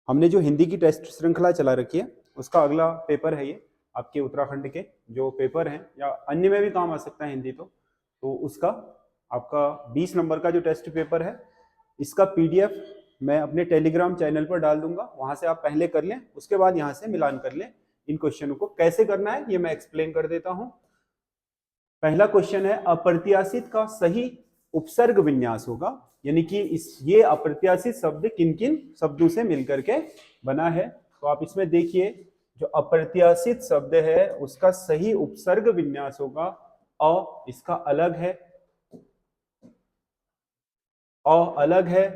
हमने जो हिंदी की टेस्ट श्रृंखला चला रखी है उसका अगला पेपर है ये आपके उत्तराखंड के जो पेपर हैं, या अन्य में भी काम आ सकता है हिंदी तो उसका आपका 20 नंबर का जो टेस्ट पेपर है, इसका पीडीएफ मैं अपने टेलीग्राम चैनल पर डाल दूंगा, वहां से आप पहले कर लें, उसके बाद यहाँ से मिलान कर लें। इन क्वेश्चनों को कैसे करना है ये मैं एक्सप्लेन कर देता हूं। पहला क्वेश्चन है, अप्रत्याशित का सही उपसर्ग विन्यास होगा, यानी कि ये अप्रत्याशित शब्द किन किन शब्दों से मिलकर के बना है। तो आप इसमें देखिए, जो अप्रत्याशित शब्द है उसका सही उपसर्ग विन्यास होगा अ, इसका अलग है, अ अलग है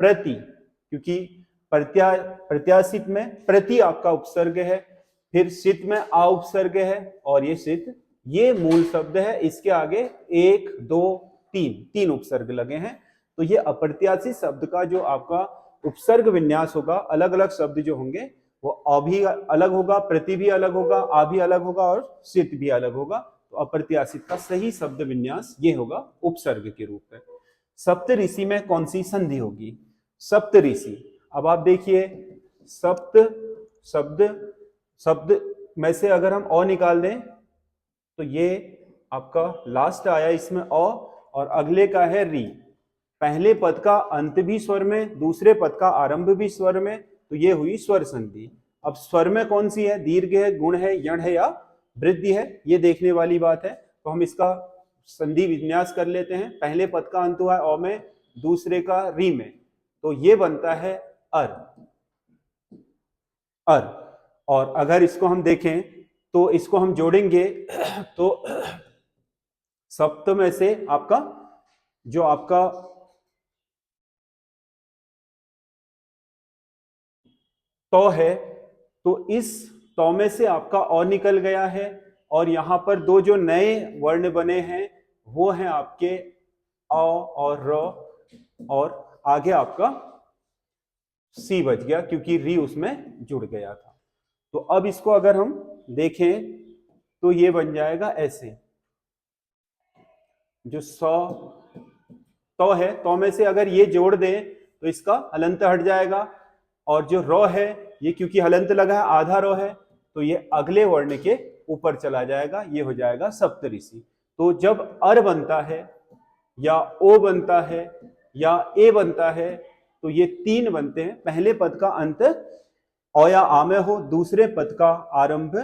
प्रति, क्योंकि प्रत्याशित में प्रति आपका उपसर्ग है, फिर सित में आ उपसर्ग है, और ये सित ये मूल शब्द है, इसके आगे 1 2 3 उपसर्ग लगे हैं। तो ये अप्रत्याशित शब्द का जो आपका उपसर्ग विन्यास होगा, अलग अलग शब्द जो होंगे वो अ भी अलग होगा, प्रति भी अलग होगा, आ भी अलग होगा और सित भी अलग होगा। तो अप्रत्याशित का सही शब्द विन्यास ये होगा उपसर्ग के रूप में। सप्तऋषि में कौन सी संधि होगी? सप्तऋषि, अब आप देखिए, सप्त शब्द में से अगर हम अ निकाल दें तो ये आपका लास्ट आया इसमें अ, और अगले का है री। पहले पद का अंत भी स्वर में, दूसरे पद का आरंभ भी स्वर में, तो ये हुई स्वर संधि। अब स्वर में कौन सी है? दीर्घ है, गुण है, यण है या वृद्धि है, ये देखने वाली बात है। तो हम इसका संधि विन्यास कर लेते हैं। पहले पद का अंत हुआ है अ में, दूसरे का री में, तो ये बनता है अर, अर। और अगर इसको हम देखें तो इसको हम जोड़ेंगे तो सप्त में से आपका जो आपका तो है, तो इस तो में से आपका अ निकल गया है, और यहां पर दो जो नए वर्ण बने हैं वो हैं आपके अ और र, और आगे आपका सी बच गया क्योंकि री उसमें जुड़ गया था। तो अब इसको अगर हम देखें तो ये बन जाएगा ऐसे, जो सौ तो है, तो में से अगर ये जोड़ दें तो इसका हलंत हट जाएगा, और जो रो है ये क्योंकि हलंत लगा है आधा रो है, तो ये अगले वर्ण के ऊपर चला जाएगा, ये हो जाएगा सप्तऋषि। तो जब अर बनता है या ओ बनता है या ए बनता है तो ये तीन बनते हैं। पहले पद का अंत ओ या आ में हो, दूसरे पद का आरंभ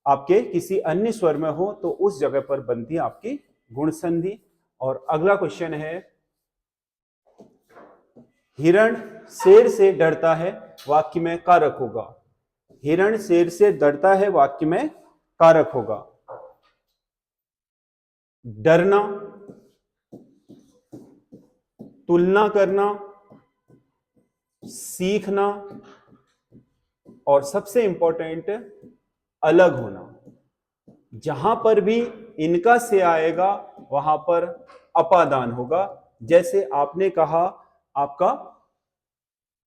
आपके किसी अन्य स्वर में हो, तो उस जगह पर बनती है आपकी गुण संधि। और अगला क्वेश्चन है, हिरण शेर से डरता है, वाक्य में कारक होगा। हिरण शेर से डरता है, वाक्य में कारक होगा। डरना, तुलना करना, सीखना, और सबसे इंपॉर्टेंट अलग होना। जहां पर भी इनका से आएगा वहां पर अपादान होगा। जैसे आपने कहा आपका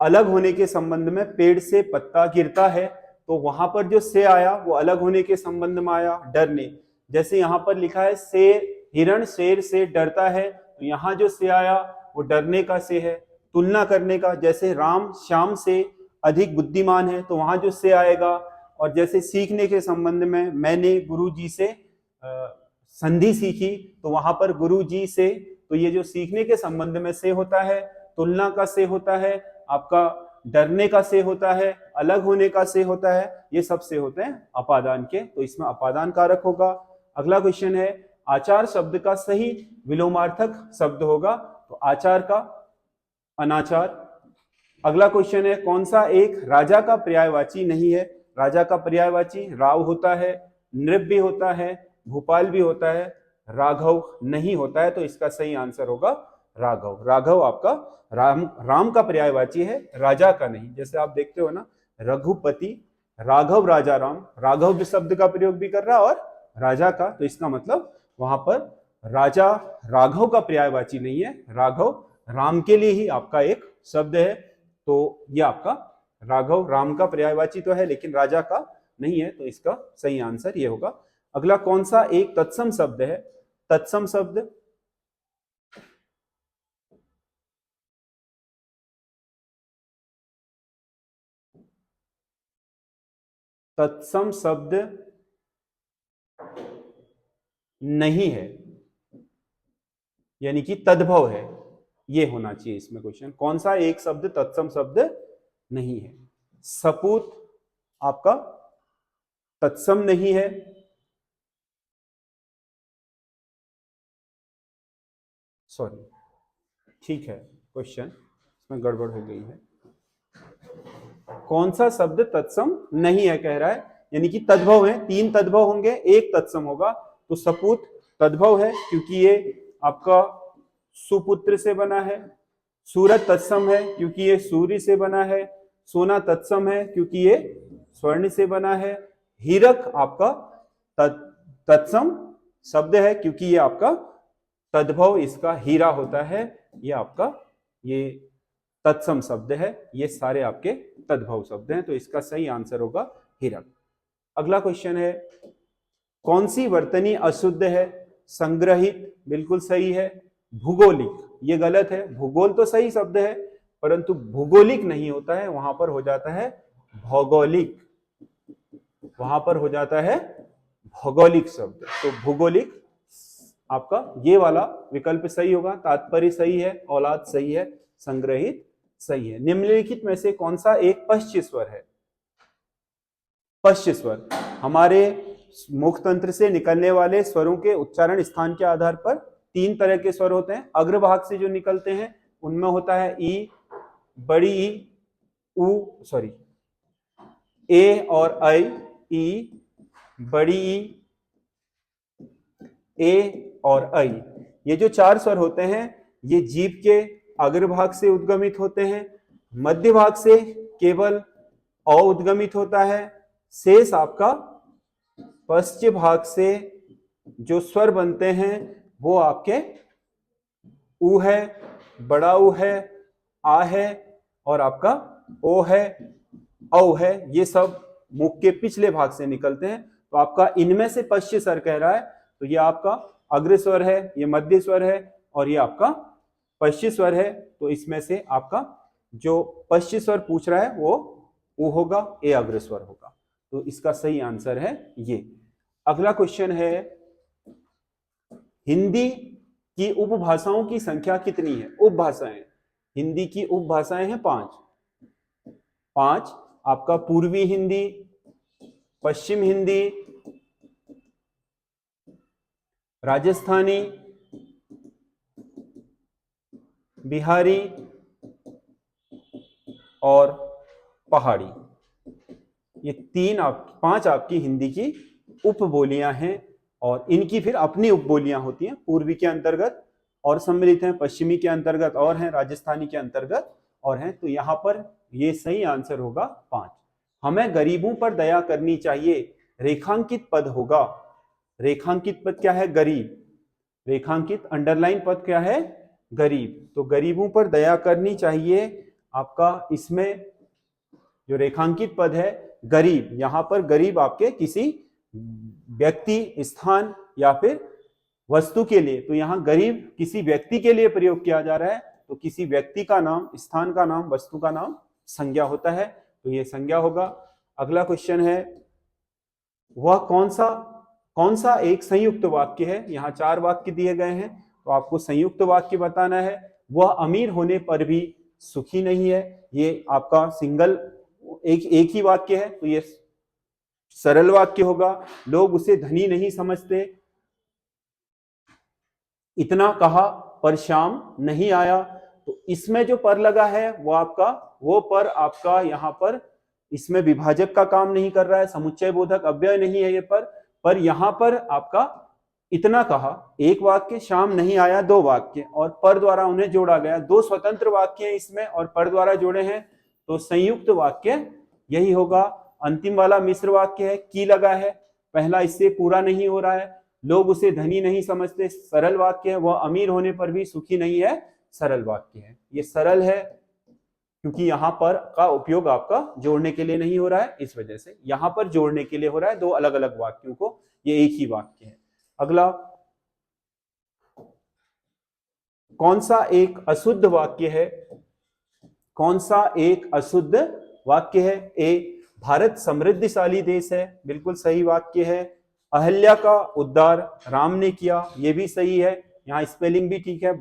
अलग होने के संबंध में पेड़ से पत्ता गिरता है, तो वहां पर जो से आया वो अलग होने के संबंध में आया, डरने। जैसे यहां पर लिखा है शेर, हिरण शेर से डरता है, तो यहां जो से आया वो डरने का से है। तुलना करने का, जैसे राम श्याम से अधिक बुद्धिमान है, तो वहां जो से आएगा। और जैसे सीखने के संबंध में मैंने गुरु जी से संधि सीखी, तो वहां पर गुरु जी से, तो ये जो सीखने के संबंध में से होता है, तुलना का से होता है, आपका डरने का से होता है, अलग होने का से होता है, ये सब से होते हैं अपादान के, तो इसमें अपादान कारक होगा। अगला क्वेश्चन है, आचार शब्द का सही विलोमार्थक शब्द होगा, तो आचार का अनाचार। अगला क्वेश्चन है, कौन सा एक राजा का पर्यायवाची नहीं है? राजा का पर्यायवाची राव होता है, नृप भी होता है, भूपाल भी होता है, राघव नहीं होता है, तो इसका सही आंसर होगा राघव। राघव आपका राम का पर्यायवाची है, राजा का नहीं। जैसे आप देखते हो ना, रघुपति, राघव राजा राम, राघव शब्द का प्रयोग भी कर रहा और राजा का, तो इसका मतलब वहां पर राजा राघव का पर्यायवाची नहीं है, राघव राम के लिए ही आपका एक शब्द है। तो ये आपका राघव राम का पर्यायवाची तो है लेकिन राजा का नहीं है, तो इसका सही आंसर ये होगा। अगला, कौन सा एक तत्सम शब्द है? तत्सम शब्द तत्सम शब्द नहीं है, यानी कि तद्भव है, ये होना चाहिए इसमें क्वेश्चन। कौन सा एक शब्द तत्सम शब्द नहीं है? सपूत आपका तत्सम नहीं है, सॉरी, ठीक है, क्वेश्चन इसमें गड़बड़ हो गई है। कौन सा शब्द तत्सम नहीं है कह रहा है, यानी कि तद्भव है, तीन तद्भव होंगे, एक तत्सम होगा। तो सपूत तद्भव है क्योंकि ये आपका सुपुत्र से बना है। सूरज तत्सम है क्योंकि ये सूर्य से बना है। सोना तत्सम है क्योंकि ये स्वर्ण से बना है। हीरक आपका तत्सम शब्द है क्योंकि ये आपका तद्भव इसका हीरा होता है, ये आपका ये तत्सम शब्द है। ये सारे आपके तद्भव शब्द हैं, तो इसका सही आंसर होगा हीरक। अगला क्वेश्चन है, कौन सी वर्तनी अशुद्ध है? संग्रहित बिल्कुल सही है। भूगोलिक ये गलत है। भूगोल तो सही शब्द है, परंतु भूगोलिक नहीं होता है, वहां पर हो जाता है भौगोलिक, वहां पर हो जाता है भौगोलिक शब्द। तो भूगोलिक आपका ये वाला विकल्प सही होगा। तात्पर्य सही है, औलाद सही है, संग्रहित सही है। निम्नलिखित में से कौन सा एक पश्च स्वर है? पश्च स्वर हमारे मुख तंत्र से निकलने वाले स्वरों के उच्चारण स्थान के आधार पर तीन तरह के स्वर होते हैं। अग्रभाग से जो निकलते हैं उनमें होता है ई, बड़ी ई, उ, सॉरी, ए और ऐ, ई, बड़ी ई, ए और ऐ। ये जो चार स्वर होते हैं ये जीभ के अग्रभाग से उद्गमित होते हैं। मध्य भाग से केवल अ उद्गमित होता है। शेष आपका पश्चिम भाग से जो स्वर बनते हैं वो आपके उ है, बड़ा उ है, आ है और आपका ओ है, औ है। ये सब मुख के पिछले भाग से निकलते हैं। तो आपका इनमें से पश्चिम स्वर कह रहा है, तो ये आपका अग्र स्वर है, ये मध्य स्वर है और ये आपका पश्चिम स्वर है। तो इसमें से आपका जो पश्चिम स्वर पूछ रहा है वो उ होगा, ए अग्र स्वर होगा। तो इसका सही आंसर है ये। अगला क्वेश्चन है, हिंदी की उपभाषाओं की संख्या कितनी है? उपभाषाएं, हिंदी की उपभाषाएं हैं पांच। आपका पूर्वी हिंदी, पश्चिम हिंदी, राजस्थानी, बिहारी और पहाड़ी। ये पांच आपकी हिंदी की उपबोलियां हैं और इनकी फिर अपनी उपबोलियां होती हैं। पूर्वी के अंतर्गत और सम्मिलित हैं, पश्चिमी के अंतर्गत और हैं, राजस्थानी के अंतर्गत और हैं। तो यहां पर ये सही आंसर होगा 5। हमें गरीबों पर दया करनी चाहिए, रेखांकित पद होगा। रेखांकित पद क्या है? गरीब। रेखांकित अंडरलाइन पद क्या है? गरीब। तो गरीबों पर दया करनी चाहिए आपका इसमें जो रेखांकित पद है गरीब, यहां पर गरीब आपके किसी व्यक्ति, स्थान या फिर वस्तु के लिए, तो यहां गरीब किसी व्यक्ति के लिए प्रयोग किया जा रहा है। तो किसी व्यक्ति का नाम, स्थान का नाम, वस्तु का नाम संज्ञा होता है, तो ये संज्ञा होगा। अगला क्वेश्चन है, वह कौन सा एक संयुक्त वाक्य है? यहाँ 4 वाक्य दिए गए हैं, तो आपको संयुक्त वाक्य बताना है। वह अमीर होने पर भी सुखी नहीं है, ये आपका सिंगल एक ही वाक्य है, तो ये सरल वाक्य होगा। लोग उसे धनी नहीं समझते, इतना कहा पर शाम नहीं आया। तो इसमें जो पर लगा है वो पर आपका यहाँ पर इसमें विभाजक का काम नहीं कर रहा है, समुच्चय बोधक अव्यय नहीं है ये पर यहां पर आपका इतना कहा एक वाक्य, शाम नहीं आया 2 वाक्य, और पर द्वारा उन्हें जोड़ा गया। 2 स्वतंत्र वाक्य हैं इसमें और पर द्वारा जोड़े हैं, तो संयुक्त वाक्य यही होगा। अंतिम वाला मिश्र वाक्य है, की लगा है, पहला इससे पूरा नहीं हो रहा है। लोग उसे धनी नहीं समझते, सरल वाक्य है। वह अमीर होने पर भी सुखी नहीं है, सरल वाक्य है। ये सरल है क्योंकि यहां पर का उपयोग आपका जोड़ने के लिए नहीं हो रहा है, इस वजह से यहां पर जोड़ने के लिए हो रहा है 2 अलग अलग वाक्यों को, ये एक ही वाक्य है। अगला, कौन सा एक अशुद्ध वाक्य है? कौन सा एक अशुद्ध वाक्य है? ए भारत समृद्धिशाली देश है, बिल्कुल सही वाक्य है। अहल्या का उद्धार राम ने किया, ये भी सही है, यहाँ स्पेलिंग भी ठीक है।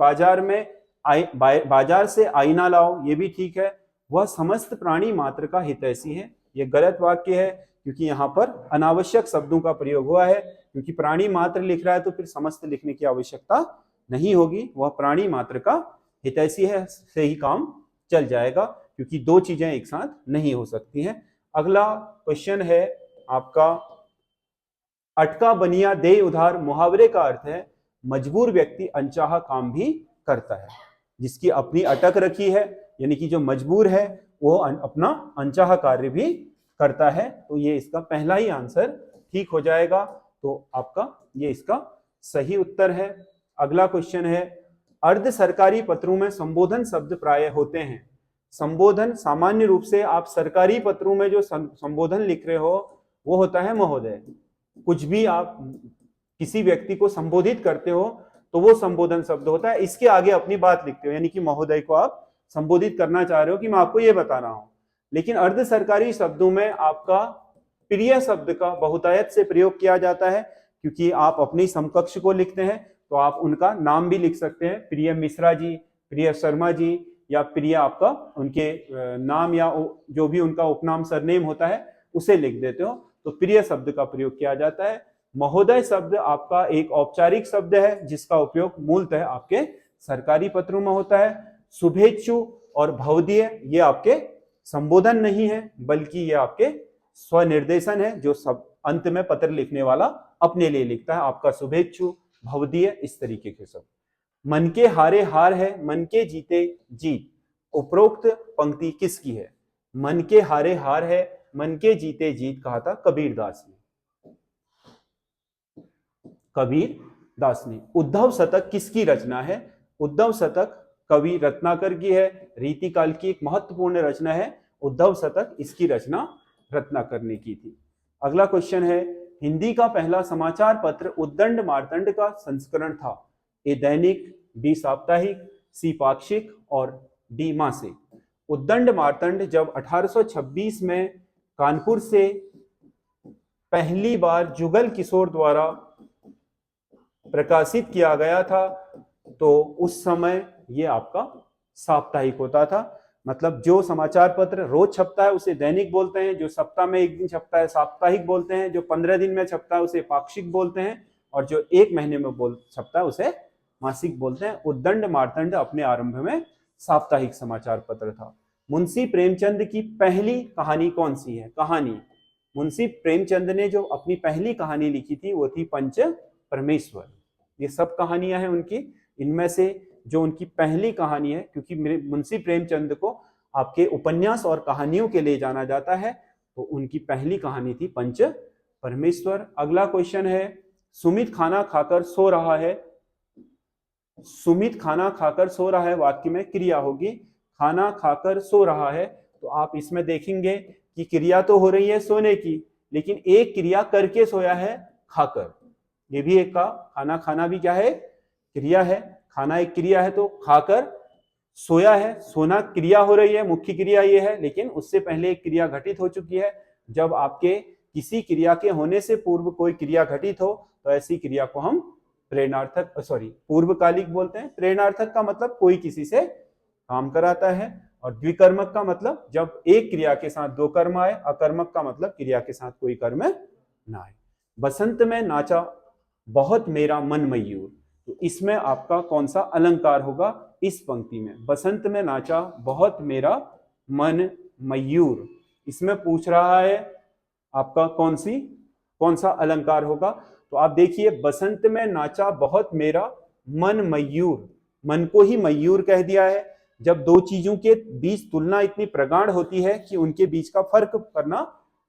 बाजार से आईना लाओ, ये भी ठीक है। वह समस्त प्राणी मात्र का हितैषी है, ये गलत वाक्य है, क्योंकि यहाँ पर अनावश्यक शब्दों का प्रयोग हुआ है। क्योंकि प्राणी मात्र लिख रहा है तो फिर समस्त लिखने की आवश्यकता नहीं होगी, वह प्राणी मात्र का हितैषी है, से ही काम चल जाएगा, क्योंकि दो चीजें एक साथ नहीं हो सकती हैं। अगला क्वेश्चन है आपका, अटका बनिया दे उधार मुहावरे का अर्थ है मजबूर व्यक्ति अनचाहा काम भी करता है। जिसकी अपनी अटक रखी है, यानी कि जो मजबूर है वो अपना अनचाहा कार्य भी करता है। तो ये इसका पहला ही आंसर ठीक हो जाएगा, तो आपका ये इसका सही उत्तर है। अगला क्वेश्चन है, अर्ध सरकारी पत्रों में संबोधन शब्द प्राय होते हैं। संबोधन सामान्य रूप से आप सरकारी पत्रों में जो संबोधन लिख रहे हो वो होता है महोदय। कुछ भी आप किसी व्यक्ति को संबोधित करते हो तो वो संबोधन शब्द होता है, इसके आगे अपनी बात लिखते हो, यानी कि महोदय को आप संबोधित करना चाह रहे हो कि मैं आपको ये बता रहा हूं। लेकिन अर्ध सरकारी शब्दों में आपका प्रिय शब्द का बहुतायत से प्रयोग किया जाता है, क्योंकि आप अपनी समकक्ष को लिखते हैं तो आप उनका नाम भी लिख सकते हैं, प्रिय मिश्रा जी, प्रिय शर्मा जी, या प्रिय आपका उनके नाम या जो भी उनका उपनाम सरनेम होता है उसे लिख देते हो, तो प्रिय शब्द का प्रयोग किया जाता है। महोदय शब्द आपका एक औपचारिक शब्द है जिसका उपयोग मूलतः आपके सरकारी पत्रों में होता है। शुभेच्छु और भवदीय ये आपके संबोधन नहीं है, बल्कि ये आपके स्वनिर्देशन है, जो सब अंत में पत्र लिखने वाला अपने लिए लिखता है। आपका शुभेच्छु, भवदीय, इस तरीके के सब। मन के हारे हार है, मन के जीते जीत। उपरोक्त पंक्ति किसकी है? मन के हारे हार है, मन के जीते जीत कहा था कबीरदास ने। कबीर दास ने। उद्धव शतक किसकी रचना है? उद्धव शतक कवि रत्नाकर की है, रीतिकाल की एक महत्वपूर्ण रचना है। उद्धव शतक इसकी रचना रत्नाकर ने की थी। अगला क्वेश्चन है, हिंदी का पहला समाचार पत्र उद्दंड मार्तंड का संस्करण था। ए दैनिक, बी साप्ताहिक, सी पाक्षिक और डी मासिक। उद्दंड मार्तंड जब 1826 में कानपुर से पहली बार जुगल किशोर द्वारा प्रकाशित किया गया था तो उस समय ये आपका साप्ताहिक होता था। मतलब जो समाचार पत्र रोज छपता है उसे दैनिक बोलते हैं, जो सप्ताह में एक दिन छपता है साप्ताहिक बोलते हैं, जो 15 दिन में छपता है उसे पाक्षिक बोलते हैं, और जो एक महीने में छपता है उसे मासिक बोलते हैं। उद्दंड मार्तंड अपने आरंभ में साप्ताहिक समाचार पत्र था। मुंशी प्रेमचंद की पहली कहानी कौन सी है? कहानी, मुंशी प्रेमचंद ने जो अपनी पहली कहानी लिखी थी वो थी पंच परमेश्वर। ये सब कहानियां हैं उनकी, इनमें से जो उनकी पहली कहानी है, क्योंकि मुंशी प्रेमचंद को आपके उपन्यास और कहानियों के लिए जाना जाता है, तो उनकी पहली कहानी थी पंच परमेश्वर। अगला क्वेश्चन है, सुमित खाना खाकर सो रहा है। सुमित खाना खाकर सो रहा है वाक्य में क्रिया होगी, खाना खाकर सो रहा है। तो आप इसमें देखेंगे कि क्रिया तो हो रही है सोने की, लेकिन एक क्रिया करके सोया है, खाकर। ये भी एक का खाना खाना भी क्या है? क्रिया है। खाना एक क्रिया है, तो खाकर सोया है, सोना क्रिया हो रही है, मुख्य क्रिया ये है, लेकिन उससे पहले एक क्रिया घटित हो चुकी है। जब आपके किसी क्रिया के होने से पूर्व कोई क्रिया घटित हो तो ऐसी क्रिया को हम प्रेरणार्थक पूर्वकालिक बोलते हैं। प्रेरणार्थक का मतलब कोई किसी से काम कराता है, और द्विकर्मक का मतलब जब एक क्रिया के साथ दो कर्म आए। अकर्मक का मतलब क्रिया के साथ कोई कर्म ना आए। बसंत में नाचा बहुत मेरा मन मयूर, तो इसमें आपका कौन सा अलंकार होगा? इस पंक्ति में बसंत में नाचा बहुत मेरा मन मयूर, इसमें पूछ रहा है आपका कौन सा अलंकार होगा? तो आप देखिए, बसंत में नाचा बहुत मेरा मन मयूर, मन को ही मयूर कह दिया है। जब दो चीजों के बीच तुलना इतनी प्रगाढ़ होती है कि उनके बीच का फर्क करना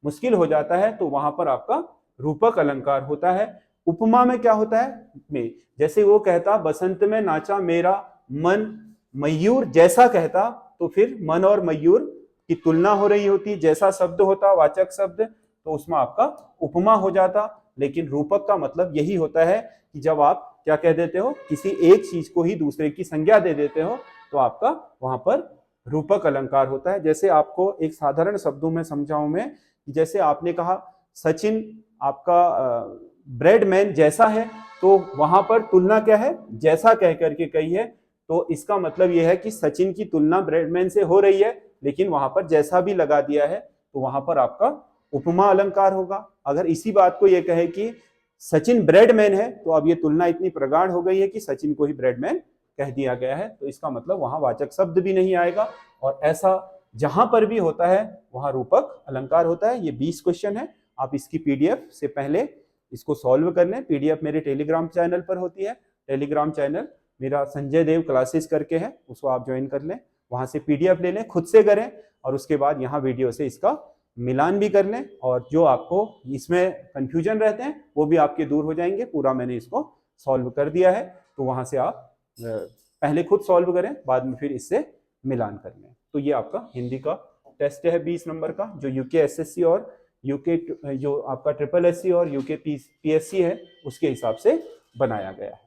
मुश्किल हो जाता है, तो वहां पर आपका रूपक अलंकार होता है। उपमा में क्या होता है? में जैसे वो कहता बसंत में नाचा मेरा मन मयूर, जैसा कहता, तो फिर मन और मयूर की तुलना हो रही होती, जैसा शब्द होता वाचक शब्द, तो उसमें आपका उपमा हो जाता। लेकिन रूपक का मतलब यही होता है कि जब आप क्या कह देते हो, किसी एक चीज को ही दूसरे की संज्ञा दे देते हो, तो आपका वहां पर रूपक अलंकार होता है। जैसे आपको एक साधारण शब्दों में समझाऊं मैं, जैसे आपने कहा सचिन आपका ब्रेडमैन जैसा है, तो वहां पर तुलना क्या है, जैसा कह करके कही है, तो इसका मतलब यह है कि सचिन की तुलना ब्रेडमैन से हो रही है, लेकिन वहां पर जैसा भी लगा दिया है, तो वहां पर आपका उपमा अलंकार होगा। अगर इसी बात को यह कहे कि सचिन ब्रेडमैन है, तो अब ये तुलना इतनी प्रगाढ़ हो गई है कि सचिन को ही ब्रेडमैन कह दिया गया है, तो इसका मतलब वहां वाचक शब्द भी नहीं आएगा। और ऐसा जहां पर भी होता है वहां रूपक अलंकार होता है। ये 20 क्वेश्चन है, आप इसकी पीडीएफ से पहले इसको सॉल्व कर लें। पीडीएफ मेरे टेलीग्राम चैनल पर होती है, टेलीग्राम चैनल मेरा संजय देव क्लासेस करके है, उसको आप ज्वाइन कर लें, वहां से पीडीएफ ले लें, खुद से करें, और उसके बाद यहाँ वीडियो से इसका मिलान भी कर लें, और जो आपको इसमें कंफ्यूजन रहते हैं वो भी आपके दूर हो जाएंगे। पूरा मैंने इसको सॉल्व कर दिया है, तो वहां से आप पहले खुद सॉल्व करें, बाद में फिर इससे मिलान कर लें। तो ये आपका हिंदी का टेस्ट है 20 नंबर का, जो यूके एसएससी और यूके जो आपका ट्रिपल एससी और यूके पीएससी है उसके हिसाब से बनाया गया है।